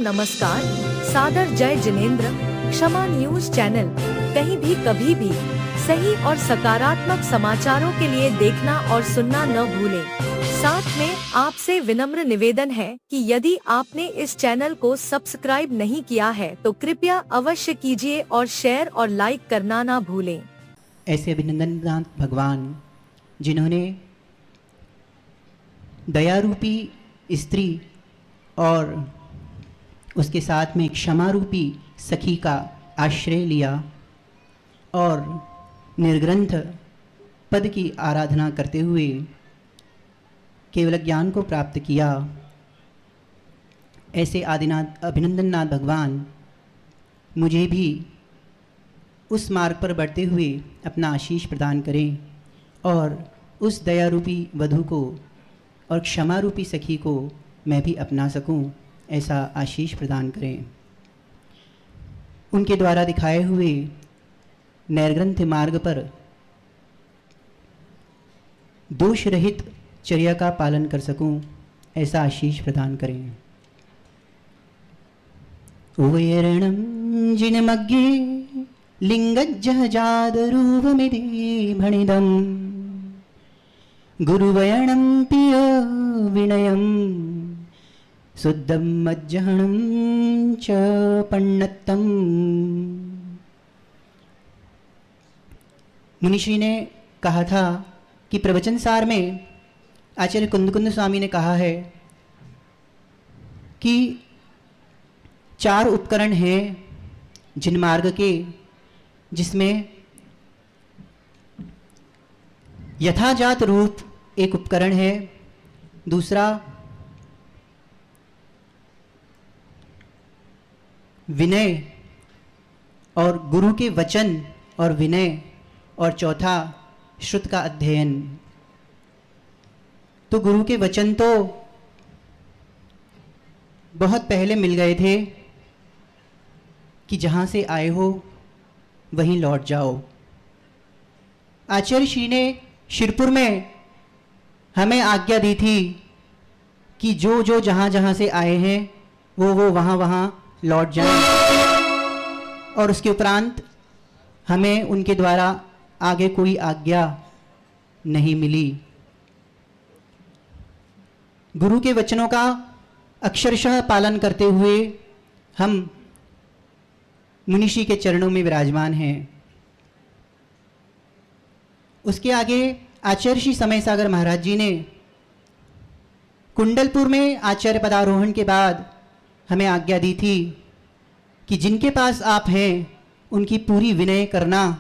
नमस्कार, सादर जय जिनेंद्र। क्षमा न्यूज चैनल कहीं भी कभी भी सही और सकारात्मक समाचारों के लिए देखना और सुनना न भूलें। साथ में आपसे विनम्र निवेदन है कि यदि आपने इस चैनल को सब्सक्राइब नहीं किया है तो कृपया अवश्य कीजिए और शेयर और लाइक करना ना भूलें। ऐसे अभिनंदननाथ भगवान जिन्होंने दया रूपी स्त्री और उसके साथ में क्षमा रूपी सखी का आश्रय लिया और निर्ग्रंथ पद की आराधना करते हुए केवल ज्ञान को प्राप्त किया, ऐसे आदिनाथ अभिनंदननाथ भगवान मुझे भी उस मार्ग पर बढ़ते हुए अपना आशीष प्रदान करें और उस दया रूपी वधू को और क्षमा रूपी सखी को मैं भी अपना सकूं, ऐसा आशीष प्रदान करें। उनके द्वारा दिखाए हुए नैर्ग्रंथ मार्ग पर दोष रहित चर्या का पालन कर सकूं, ऐसा आशीष प्रदान करें। उवयरणं जिनमग्गे लिंगज्जहजादरूपमिति भणिदं गुरुवयणं पिय विनयं शुद्धं मज्जहणं च पण्णत्तम। मुनिश्री ने कहा था कि प्रवचन सार में आचार्य कुंदकुंद स्वामी ने कहा है कि 4 उपकरण हैं जिन मार्ग के, जिसमें यथाजात रूप एक उपकरण है, दूसरा विनय और गुरु के वचन और विनय, और चौथा श्रुत का अध्ययन। तो गुरु के वचन तो बहुत पहले मिल गए थे कि जहाँ से आए हो वहीं लौट जाओ। आचार्य श्री ने शिरपुर में हमें आज्ञा दी थी कि जो जो जहाँ जहाँ से आए हैं वो वहाँ वहाँ लौट जाएं, और उसके उपरांत हमें उनके द्वारा आगे कोई आज्ञा नहीं मिली। गुरु के वचनों का अक्षरशः पालन करते हुए हम मुनिषी के चरणों में विराजमान हैं। उसके आगे आचार्य श्री समय सागर महाराज जी ने कुंडलपुर में आचार्य पदारोहण के बाद हमें आज्ञा दी थी कि जिनके पास आप हैं उनकी पूरी विनय करना,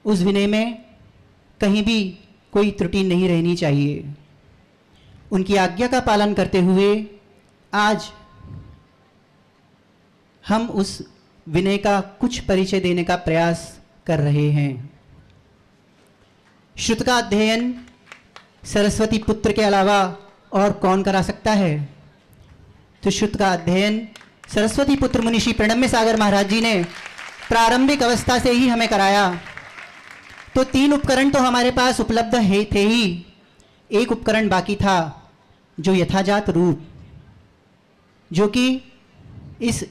उस विनय में कहीं भी कोई त्रुटि नहीं रहनी चाहिए। उनकी आज्ञा का पालन करते हुए आज हम उस विनय का कुछ परिचय देने का प्रयास कर रहे हैं। श्रुत का अध्ययन सरस्वती पुत्र के अलावा और कौन करा सकता है? तो श्रुत का अध्ययन सरस्वती पुत्र मुनिषी प्रणम्य सागर महाराज जी ने प्रारंभिक अवस्था से ही हमें कराया। तो 3 उपकरण तो हमारे पास उपलब्ध थे ही, एक उपकरण बाकी था जो यथाजात रूप, जो कि इस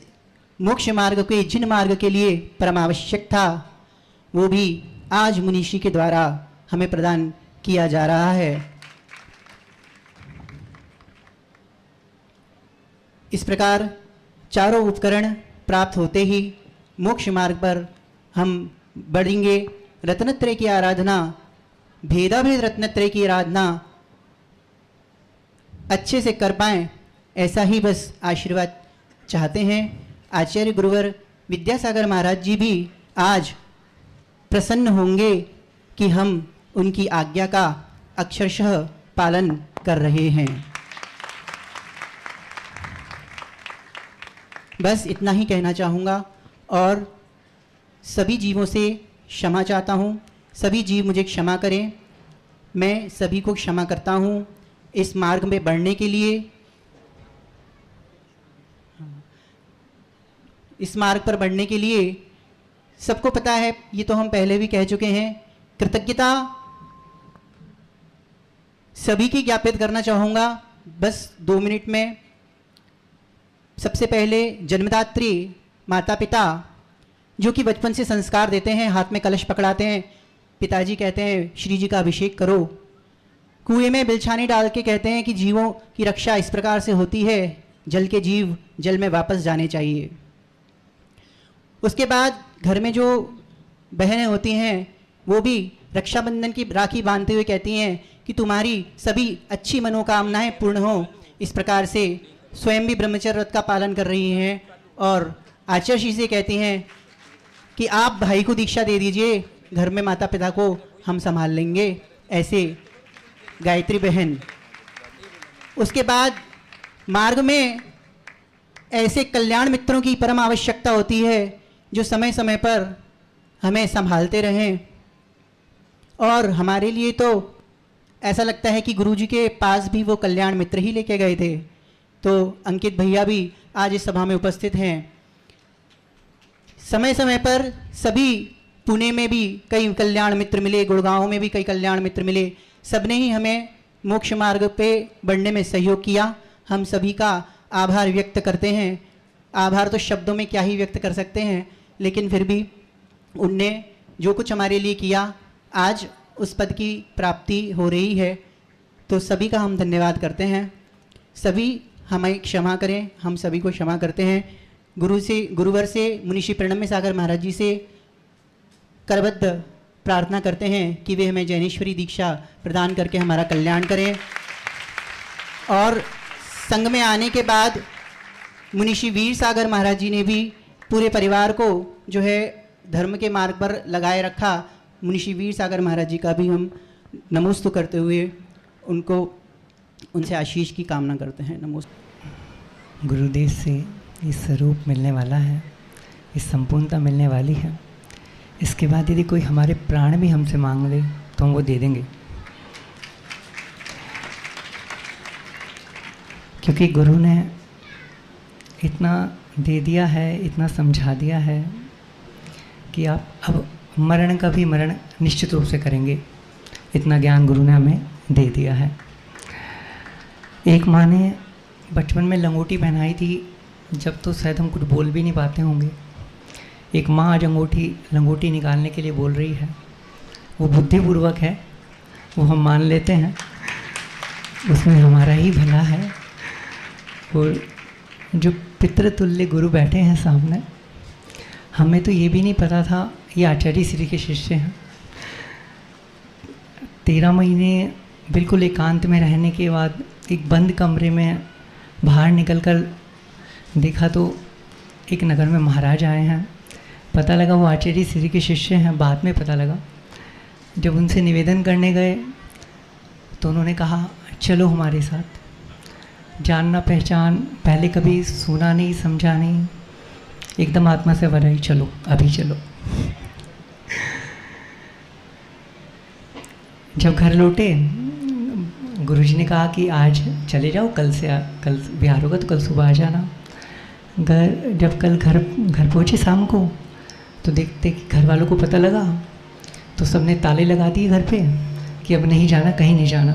मोक्ष मार्ग के जिन मार्ग के लिए परमावश्यक था, वो भी आज मुनिषी के द्वारा हमें प्रदान किया जा रहा है। इस प्रकार चारों उपकरण प्राप्त होते ही मोक्ष मार्ग पर हम बढ़ेंगे। रत्नत्रय की आराधना, भेदाभेद रत्नत्रय की आराधना अच्छे से कर पाएं, ऐसा ही बस आशीर्वाद चाहते हैं। आचार्य गुरुवर विद्यासागर महाराज जी भी आज प्रसन्न होंगे कि हम उनकी आज्ञा का अक्षरशः पालन कर रहे हैं। बस इतना ही कहना चाहूँगा और सभी जीवों से क्षमा चाहता हूँ। सभी जीव मुझे क्षमा करें, मैं सभी को क्षमा करता हूँ। इस मार्ग में बढ़ने के लिए, इस मार्ग पर बढ़ने के लिए सबको पता है, ये तो हम पहले भी कह चुके हैं, कृतज्ञता सभी की ज्ञापित करना चाहूँगा। बस 2 मिनट में सबसे पहले जन्मदात्री माता पिता जो कि बचपन से संस्कार देते हैं, हाथ में कलश पकड़ाते हैं, पिताजी कहते हैं श्री जी का अभिषेक करो, कुएं में बिलछानी डाल के कहते हैं कि जीवों की रक्षा इस प्रकार से होती है, जल के जीव जल में वापस जाने चाहिए। उसके बाद घर में जो बहनें होती हैं वो भी रक्षाबंधन की राखी बांधते हुए कहती हैं कि तुम्हारी सभी अच्छी मनोकामनाएं पूर्ण हो। इस प्रकार से स्वयं भी ब्रह्मचर्य व्रत का पालन कर रही हैं और आचार्य से कहती हैं कि आप भाई को दीक्षा दे दीजिए, घर में माता पिता को हम संभाल लेंगे। ऐसे गायत्री बहन। उसके बाद मार्ग में ऐसे कल्याण मित्रों की परम आवश्यकता होती है जो समय समय पर हमें संभालते रहें। और हमारे लिए तो ऐसा लगता है कि गुरुजी के पास भी वो कल्याण मित्र ही लेके गए थे। तो अंकित भैया भी आज इस सभा में उपस्थित हैं। समय समय पर सभी, पुणे में भी कई कल्याण मित्र मिले, गुड़गांव में भी कई कल्याण मित्र मिले, सबने ही हमें मोक्ष मार्ग पे बढ़ने में सहयोग किया। हम सभी का आभार व्यक्त करते हैं। आभार तो शब्दों में क्या ही व्यक्त कर सकते हैं, लेकिन फिर भी उनने जो कुछ हमारे लिए किया, आज उस पद की प्राप्ति हो रही है। तो सभी का हम धन्यवाद करते हैं। सभी हमें क्षमा करें, हम सभी को क्षमा करते हैं। गुरुवर से मुनिषी प्रणम्य सागर महाराज जी से करबद्ध प्रार्थना करते हैं कि वे हमें जैनेश्वरी दीक्षा प्रदान करके हमारा कल्याण करें। और संघ में आने के बाद मुनिषी वीर सागर महाराज जी ने भी पूरे परिवार को जो है धर्म के मार्ग पर लगाए रखा। मुनिषी वीर सागर महाराज जी का भी हम नमोस्तु करते हुए उनसे आशीष की कामना करते हैं। नमोस्तु। गुरुदेव से ये स्वरूप मिलने वाला है, ये संपूर्णता मिलने वाली है। इसके बाद यदि कोई हमारे प्राण भी हमसे मांग ले तो हम वो दे देंगे, क्योंकि गुरु ने इतना दे दिया है, इतना समझा दिया है कि आप अब मरण का भी मरण निश्चित रूप से करेंगे। इतना ज्ञान गुरु ने हमें दे दिया है। एक माँ ने बचपन में लंगोटी पहनाई थी, जब तो शायद हम कुछ बोल भी नहीं पाते होंगे। एक माँ आज लंगोटी निकालने के लिए बोल रही है। वो बुद्धिपूर्वक है, वो हम मान लेते हैं, उसमें हमारा ही भला है। और जो पितृतुल्य गुरु बैठे हैं सामने, हमें तो ये भी नहीं पता था ये आचार्य श्री के शिष्य हैं। 13 महीने बिल्कुल एकांत में रहने के बाद एक बंद कमरे में बाहर निकलकर देखा तो एक नगर में महाराज आए हैं। पता लगा वो आचार्य श्री के शिष्य हैं। बाद में पता लगा, जब उनसे निवेदन करने गए तो उन्होंने कहा चलो हमारे साथ। जानना पहचान, पहले कभी सुना नहीं, समझा नहीं, एकदम आत्मा से भरा ही चलो, अभी चलो। जब घर लौटे, गुरुजी ने कहा कि आज चले जाओ, कल बिहार होगा तो कल सुबह आ जाना। जब कल घर पहुँचे शाम को, तो देखते कि घर वालों को पता लगा तो सबने ताले लगा दिए घर पे कि अब नहीं जाना, कहीं नहीं जाना।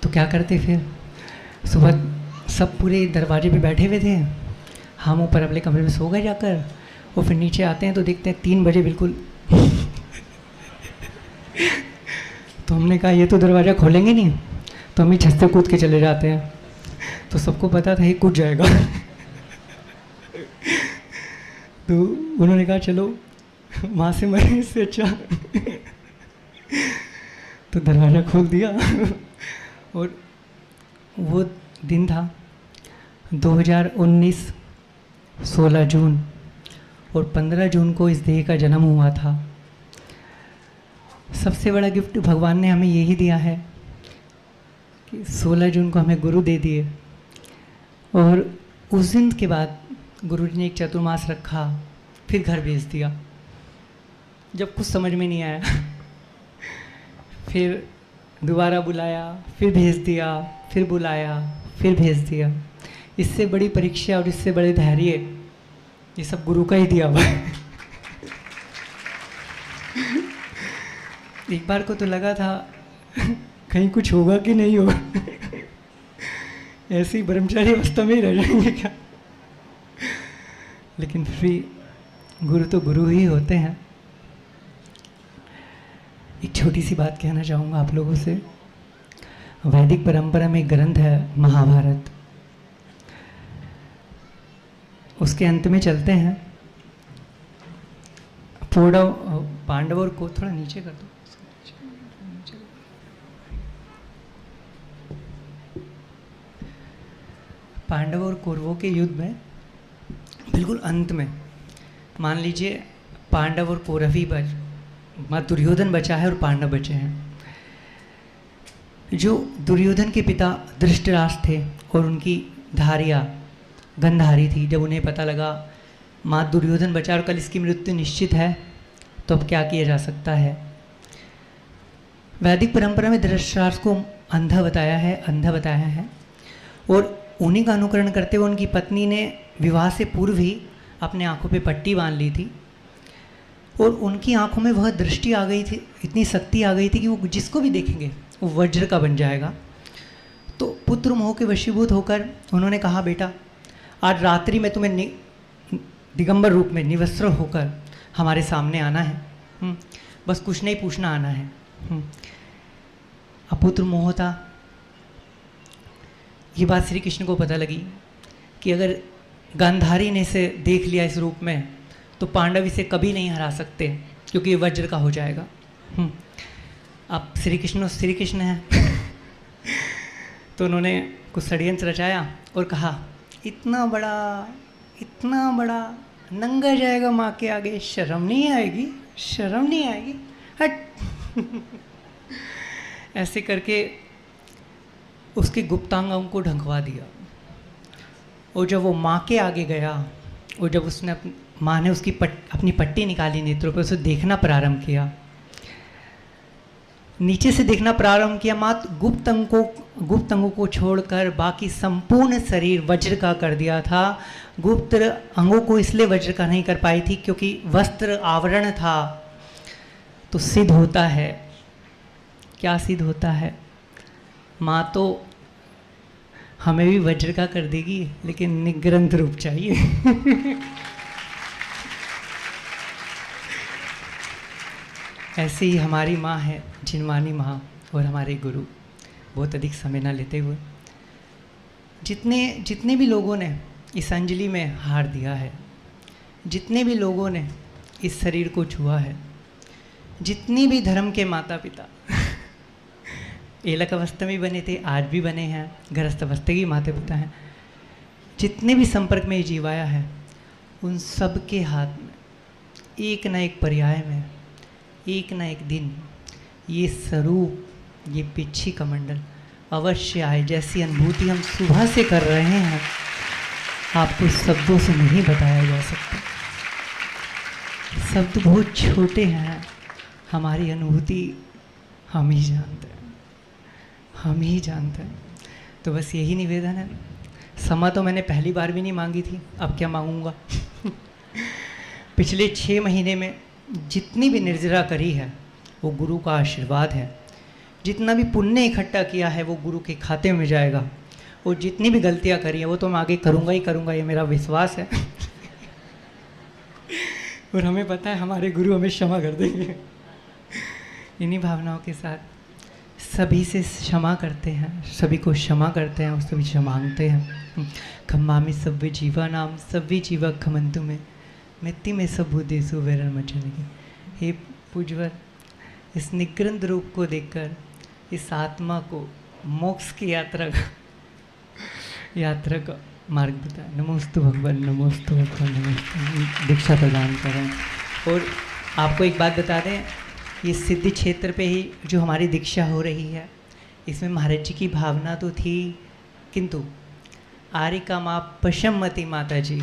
तो क्या करते फिर? सुबह सब पूरे दरवाजे पे बैठे हुए थे, हम ऊपर अपने कमरे में सो गए जाकर। और फिर नीचे आते हैं तो देखते हैं 3 बजे बिल्कुल। तो हमने कहा ये तो दरवाज़ा खोलेंगे नहीं, तो हम ही छत से कूद के चले जाते हैं। तो सबको पता था ये कूद जाएगा। तो उन्होंने कहा चलो वहाँ से मरे इससे अच्छा। तो दरवाज़ा खोल दिया। और वो दिन था 2019 16 जून, और 15 जून को इस देह का जन्म हुआ था। सबसे बड़ा गिफ्ट भगवान ने हमें यही दिया है कि 16 जून को हमें गुरु दे दिए। और उस दिन के बाद गुरु जी ने एक चतुर्मास रखा, फिर घर भेज दिया। जब कुछ समझ में नहीं आया, फिर दोबारा बुलाया, फिर भेज दिया, फिर बुलाया, फिर भेज दिया। इससे बड़ी परीक्षा और इससे बड़े धैर्य ये सब गुरु का ही दिया हुआ है। एक बार को तो लगा था कहीं कुछ होगा कि नहीं होगा। ऐसी ब्रह्मचारी अवस्था में ही रह जाएंगे क्या? लेकिन फिर भी गुरु तो गुरु ही होते हैं। एक छोटी सी बात कहना चाहूँगा आप लोगों से। वैदिक परंपरा में एक ग्रंथ है महाभारत, उसके अंत में चलते हैं। पांडव और को थोड़ा नीचे कर दो। पांडव और कौरवों के युद्ध में बिल्कुल अंत में मान लीजिए पांडव और कौरव ही माँ दुर्योधन बचा है और पांडव बचे हैं। जो दुर्योधन के पिता धृतराष्ट्र थे और उनकी धारिया गंधारी थी, जब उन्हें पता लगा माँ दुर्योधन बचा और कल इसकी मृत्यु निश्चित है, तो अब क्या किया जा सकता है। वैदिक परंपरा में धृतराष्ट्र को अंधा बताया है और उन्हीं का अनुकरण करते हुए उनकी पत्नी ने विवाह से पूर्व ही अपने आंखों पे पट्टी बांध ली थी और उनकी आंखों में वह दृष्टि आ गई थी, इतनी शक्ति आ गई थी कि वो जिसको भी देखेंगे वो वज्र का बन जाएगा। तो पुत्र मोह के वशीभूत होकर उन्होंने कहा, बेटा आज रात्रि में तुम्हें दिगंबर रूप में निवस्त्र होकर हमारे सामने आना है, बस कुछ नहीं पूछना आना है। अब पुत्र मोह था। ये बात श्री कृष्ण को पता लगी कि अगर गांधारी ने इसे देख लिया इस रूप में तो पांडव इसे कभी नहीं हरा सकते क्योंकि ये वज्र का हो जाएगा। अब श्री कृष्ण है तो उन्होंने कुछ षड्यंत्र रचाया और कहा, इतना बड़ा नंगा जाएगा माँ के आगे, शर्म नहीं आएगी, हट। ऐसे करके उसके गुप्तांगों को ढंकवा दिया और जब वो माँ के आगे गया और जब उसने माँ ने उसकी अपनी पट्टी निकाली नेत्रों पर, उसे देखना प्रारंभ किया, नीचे से देखना प्रारंभ किया, माँ गुप्त अंगों को छोड़कर बाकी संपूर्ण शरीर वज्र का कर दिया था। गुप्त अंगों को इसलिए वज्र का नहीं कर पाई थी क्योंकि वस्त्र आवरण था। तो सिद्ध होता है, क्या सिद्ध होता है, माँ तो हमें भी वज्र का कर देगी लेकिन निग्रंथ रूप चाहिए। ऐसे ही हमारी माँ है जिनवानी माँ और हमारे गुरु। बहुत अधिक समय ना लेते हुए, जितने भी लोगों ने इस अंजलि में हार दिया है, जितने भी लोगों ने इस शरीर को छुआ है, जितनी भी धर्म के माता पिता एलक अवस्था में बने थे, आज भी बने हैं, गृहस्थ अवस्था के माता पिता हैं, जितने भी संपर्क में जीव आया है, उन सब के हाथ में एक न एक पर्याय में, एक न एक दिन ये स्वरूप, ये पिछी कमंडल अवश्य आए। जैसी अनुभूति हम सुबह से कर रहे हैं, आपको शब्दों से नहीं बताया जा सकता। शब्द बहुत छोटे हैं, हमारी अनुभूति हम ही जानते हैं। तो बस यही निवेदन है। क्षमा तो मैंने पहली बार भी नहीं मांगी थी, अब क्या मांगूंगा। पिछले 6 महीने में जितनी भी निर्जरा करी है वो गुरु का आशीर्वाद है। जितना भी पुण्य इकट्ठा किया है वो गुरु के खाते में जाएगा, और जितनी भी गलतियां करी है वो तो मैं आगे करूँगा ही करूँगा, ये मेरा विश्वास है। और हमें पता है हमारे गुरु हमें क्षमा कर देंगे। इन्हीं भावनाओं के साथ सभी से क्षमा करते हैं, सभी को क्षमा करते हैं और सभी क्षमा मांगते हैं। खम्मामि सव्वे जीवा नाम सव्वे जीवा खमंतु में मिट्टी में सब भूतेषु वैरण मचनेगी। हे पूज्यवर, इस निग्रंथ रूप को देखकर इस आत्मा को मोक्ष की यात्रा का मार्ग बताए। नमोस्तु भगवान, नमोस्तु भगवान, नमोस्तु। दीक्षा प्रदान करें। और आपको एक बात बता दें, ये सिद्धि क्षेत्र पे ही जो हमारी दीक्षा हो रही है, इसमें महाराज जी की भावना तो थी, किंतु आरिका माँ पशममती माता जी,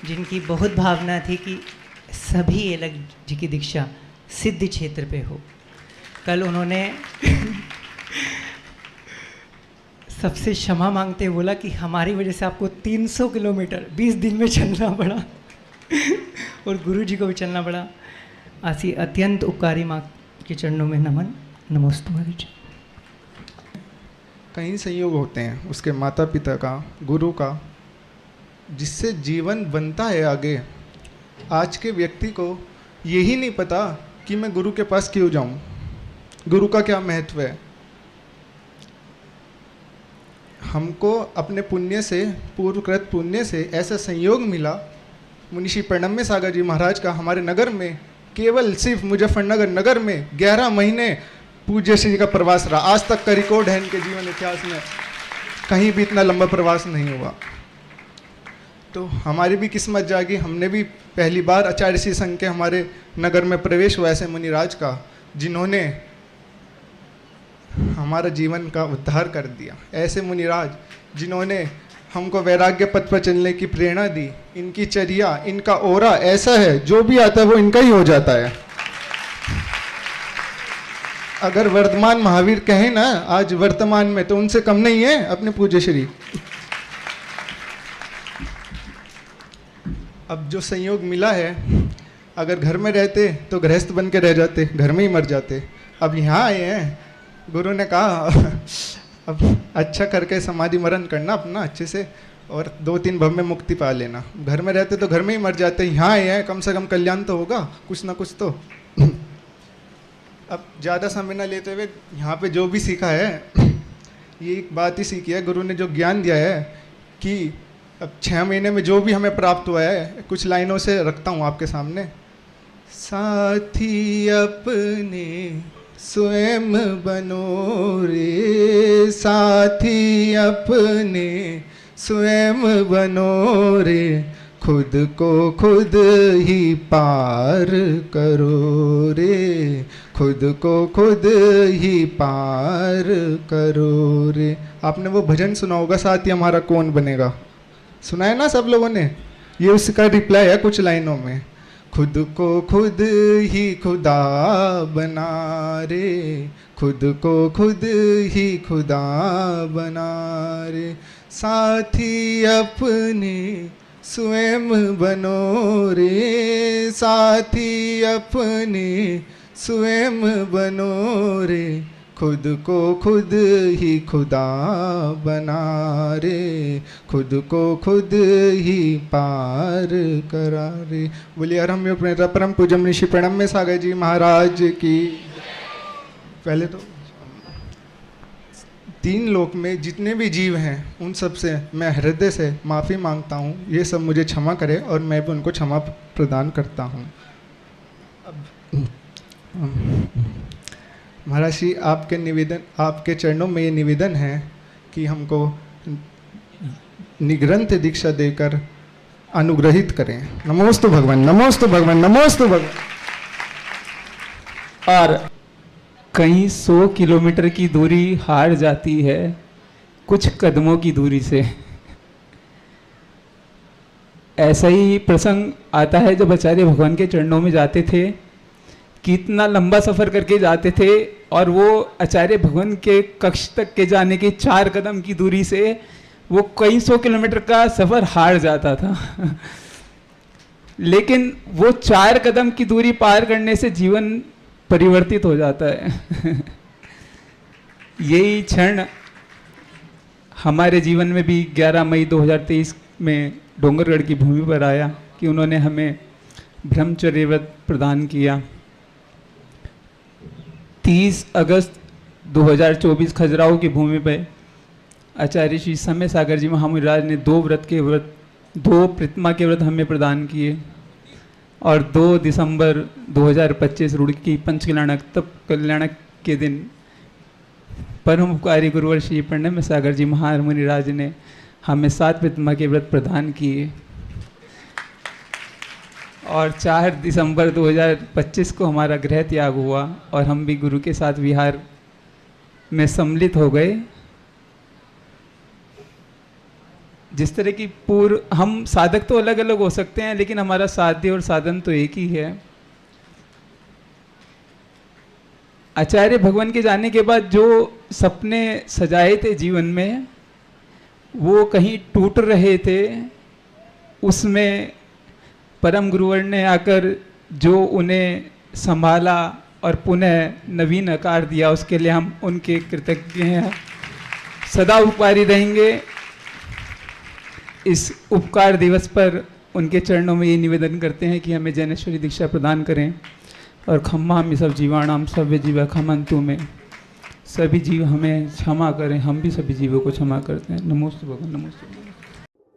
जिनकी बहुत भावना थी कि सभी एलक जी की दीक्षा सिद्धि क्षेत्र पे हो। कल उन्होंने सबसे क्षमा मांगते बोला कि हमारी वजह से आपको 300 किलोमीटर 20 दिन में चलना पड़ा और गुरु जी को भी चलना पड़ा। ऐसी अत्यंत उपकारी माँ के चरणों में नमन। नमोस्तु महाराज। कई संयोग होते हैं, उसके माता पिता का, गुरु का, जिससे जीवन बनता है आगे। आज के व्यक्ति को यही नहीं पता कि मैं गुरु के पास क्यों जाऊं, गुरु का क्या महत्व है। हमको अपने पुण्य से, पूर्वकृत पुण्य से ऐसा संयोग मिला, मुनिषी प्रणम्य सागर जी महाराज का हमारे नगर में, केवल सिर्फ मुजफ्फरनगर नगर में 11 महीने पूज्य श्री का प्रवास रहा। आज तक का रिकॉर्ड है इनके जीवन इतिहास में, कहीं भी इतना लंबा प्रवास नहीं हुआ। तो हमारी भी किस्मत जागी, हमने भी पहली बार आचार्य श्री संघ के हमारे नगर में प्रवेश हुआ ऐसे मुनिराज का, जिन्होंने हमारा जीवन का उद्धार कर दिया। ऐसे मुनिराज जिन्होंने हमको वैराग्य पथ पर चलने की प्रेरणा दी। इनकी चर्या, इनका ओरा ऐसा है, जो भी आता है वो इनका ही हो जाता है। अगर वर्तमान महावीर कहें ना आज वर्तमान में, तो उनसे कम नहीं है अपने पूज्य श्री। अब जो संयोग मिला है, अगर घर में रहते तो गृहस्थ बन के रह जाते, घर में ही मर जाते। अब यहाँ आए हैं, गुरु ने कहा अब अच्छा करके समाधि मरण करना अपना अच्छे से, और 2-3 भव में मुक्ति पा लेना। घर में रहते तो घर में ही मर जाते, यहाँ आए हैं कम से कम कल्याण तो होगा, कुछ ना कुछ तो। अब ज़्यादा समय ना लेते हुए यहाँ पे जो भी सीखा है, ये एक बात ही सीखी है गुरु ने, जो ज्ञान दिया है कि अब 6 महीने में जो भी हमें प्राप्त हुआ है, कुछ लाइनों से रखता हूँ आपके सामने। साथी अपने स्वयं बनो रे, साथी अपने स्वयं बनो रे, खुद को खुद ही पार करो रे, खुद को खुद ही पार करो रे। आपने वो भजन सुना होगा, साथी हमारा कौन बनेगा, सुना है ना सब लोगों ने। ये उसका रिप्लाई है कुछ लाइनों में, खुद को खुद ही खुदा बना रे, खुद को खुद ही खुदा बना रे, साथी अपने स्वयं बनो रे, साथी अपने स्वयं बनो रे, खुद को खुद ही खुदा बना रे, खुद को खुद ही पार करा रे। बोलिए अरहम्य प्रणेता परम पूज्य ऋषि प्रणम्य सागर जी महाराज की। पहले तो 3 लोक में जितने भी जीव हैं उन सब से मैं हृदय से माफ़ी मांगता हूँ, ये सब मुझे क्षमा करे और मैं भी उनको क्षमा प्रदान करता हूँ। अब महाराज जी आपके निवेदन, आपके चरणों में ये निवेदन है कि हमको निग्रंथ दीक्षा देकर अनुग्रहित करें। नमोस्तु भगवान, नमोस्तु भगवान, नमोस्तु भगवान। और कहीं 100 किलोमीटर की दूरी हार जाती है कुछ कदमों की दूरी से। ऐसा ही प्रसंग आता है जब आचार्य भगवान के चरणों में जाते थे, कितना लंबा सफ़र करके जाते थे, और वो आचार्य भगवान के कक्ष तक के जाने के 4 कदम की दूरी से वो कई 100 किलोमीटर का सफ़र हार जाता था। लेकिन वो 4 कदम की दूरी पार करने से जीवन परिवर्तित हो जाता है। यही क्षण हमारे जीवन में भी 11 मई 2023 में डोंगरगढ़ की भूमि पर आया कि उन्होंने हमें ब्रह्मचर्य व्रत प्रदान किया। 30 अगस्त 2024 खजुराहो की भूमि पर आचार्य श्री समय सागर जी महामुनिराज ने 2 प्रतिमा के व्रत हमें प्रदान किए, और 2 दिसंबर 2025 रुड़की पंचकल्याणक तप कल्याणक के दिन परम उपकारी गुरुवर श्री प्रणम्य सागर जी महामुनिराज ने हमें 7 प्रतिमा के व्रत प्रदान किए, और 4 दिसंबर 2025 को हमारा गृह त्याग हुआ और हम भी गुरु के साथ विहार में सम्मिलित हो गए। जिस तरह की हम साधक तो अलग अलग हो सकते हैं, लेकिन हमारा साध्य और साधन तो एक ही है। आचार्य भगवान के जाने के बाद जो सपने सजाए थे जीवन में, वो कहीं टूट रहे थे, उसमें परम गुरुवर ने आकर जो उन्हें संभाला और पुनः नवीन आकार दिया, उसके लिए हम उनके कृतज्ञ हैं। सदा उपकारी रहेंगे। इस उपकार दिवस पर उनके चरणों में ये निवेदन करते हैं कि हमें जैनेश्वरी दीक्षा प्रदान करें और खम्मा में सब जीवाणाम सभ्य जीव खमंतु में सभी जीव हमें क्षमा करें, हम भी सभी जीवों को क्षमा करते हैं। नमोस्तु भगवान, नमोस्तु भगवान।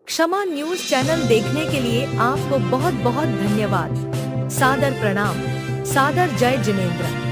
क्षमा न्यूज चैनल देखने के लिए आपको बहुत बहुत धन्यवाद। सादर प्रणाम। सादर जय जिनेंद्र।